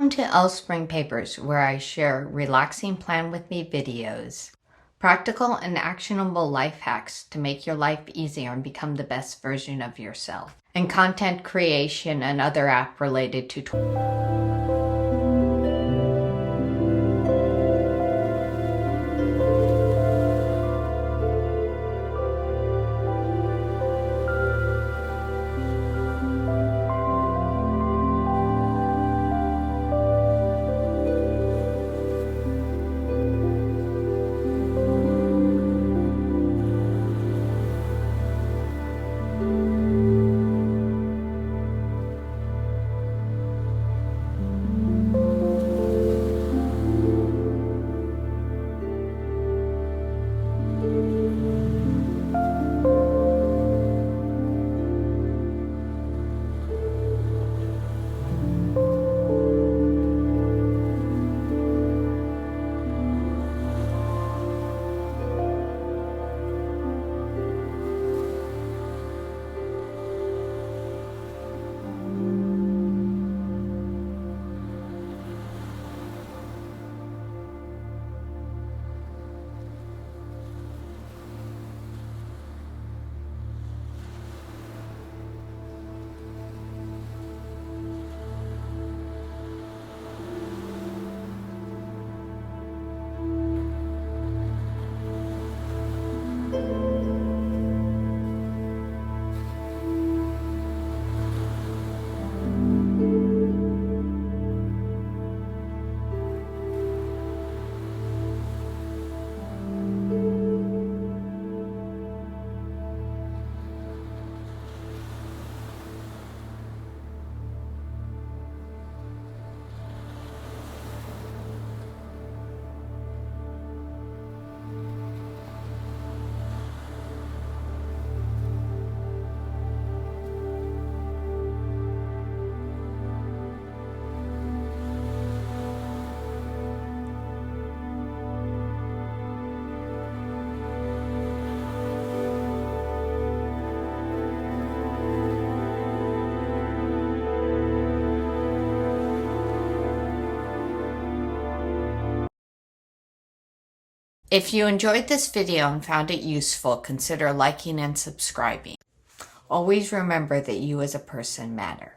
Welcome to Elle's Spring Papers, where I share relaxing plan with me videos, practical and actionable life hacks to make your life easier and become the best version of yourself, and content creation and other app-related tutorials. If you enjoyed this video and found it useful, consider liking and subscribing. Always remember that you as a person matter.